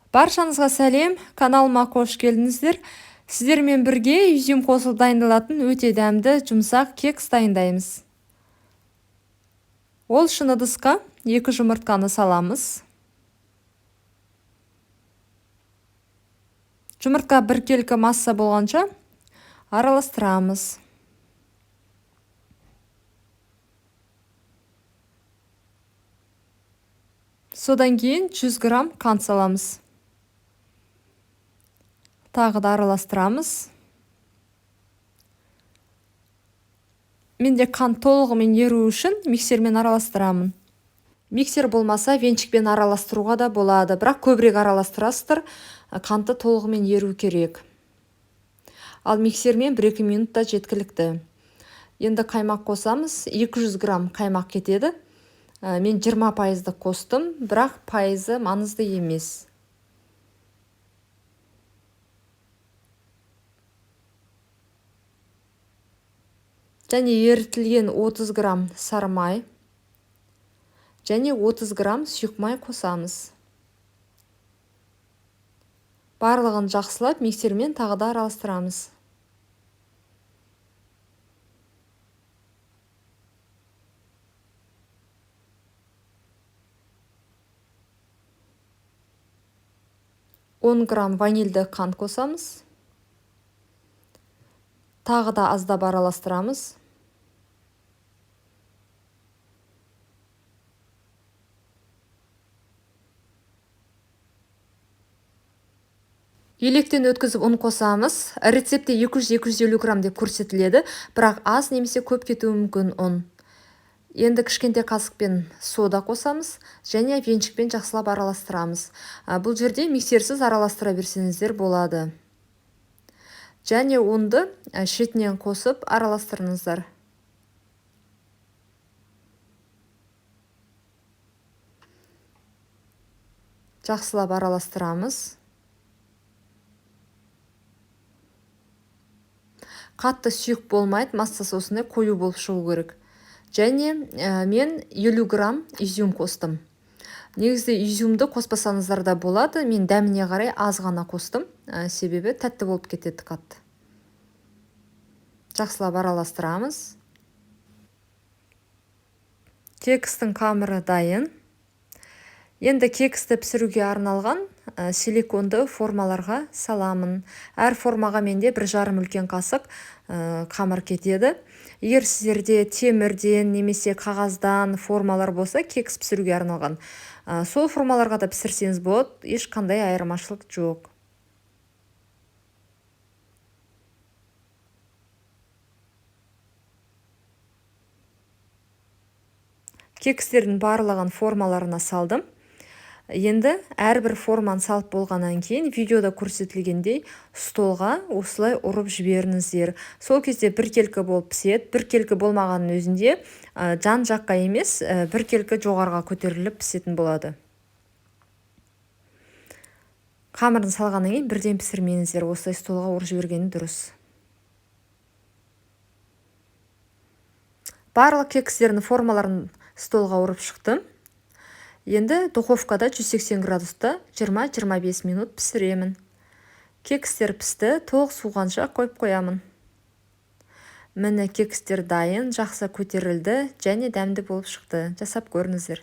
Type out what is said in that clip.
Баршаңызға сәлем, каналыма қош келдіңіздер. Сіздермен бірге изюм қосылып дайындалатын өте дәмді жұмсақ кекс дайындаймыз. Ол үшін ыдысқа 2 жұмыртқаны саламыз. Жұмыртқа біркелкі масса болғанша араластырамыз. Содан кейін 100 грамм қант саламыз. Тағы да араластырамыз. Менде қант толығымен еру үшін миксермен араластырамын. Миксер болмаса венчикпен араластыруға да болады, бірақ көбірек араластырасыздар, қанты толығымен еру керек. Ал миксермен 1-2 минутта жеткілікті. Енді қаймақ қосамыз, 200 грамм қаймақ кетеді. Мен 20% қостым, бірақ пайызы маңызды емес. Және ерітілген 30 грамм сары май және 30 грамм сұйық май қосамыз. Барлығын жақсылап миксермен тағы да араластырамыз. Грамм ванильді қант қосамыз. Тағы да аздап араластырамыз. Електен өткізіп ұн қосамыз. Рецепте 200-250 грамм деп көрсетіледі, бірақ аз немесе көп кетуі мүмкін ұн. Енді кішкентай қасықпен сода қосамыз және венчикпен жақсылап араластырамыз. Бұл жерде миксерсіз араластыра берсеңіздер болады. Және ұнды шетінен қосып араластырыңыздар. Жақсылап араластырамыз. Қатты сұйық болмайды, массасы осындай қою болып шығу керек. Және мен 50 грамм изюм қостым. Негізде изюмді қоспасаңыздар да болады, мен дәміне қарай аз ғана қостым, себебі тәтті болып кетеді қатты. Жақсылап араластырамыз. Кекстің қамыры дайын. Енді кексті пісіруге арналған силиконды формаларға саламын. Әр формаға менде 1,5 үлкен қасық қамыр кетеді. Егер сіздерде темірден немесе қағаздан формалар болса, кекс пісіруге арналған, сол формаларға да пісірсеңіз болады, ешқандай айырмашылық жоқ. Кекстердің барлығын формаларына салдым. Енді әрбір форманы салып болғаннан кейін видеода көрсетілгендей столға осылай ұрып жіберіңіздер. Сол кезде біркелкі болып піседі, біркелкі болмағанның өзінде жан жаққа емес, біркелкі жоғарға көтеріліп пісетін болады. Қамырын салғаннан кейін бірден пісірмеңіздер, осылай столға ұрып жібергені дұрыс. Барлық кекстердің формаларын столға ұрып шықтым. Енді духовкада 180 градуста 20-25 минут пісіремін. Кекстер пісті, толық суғанша қойып қоямын. Міне кекстер дайын, жақсы көтерілді және дәмді болып шықты. Жасап көріңіздер.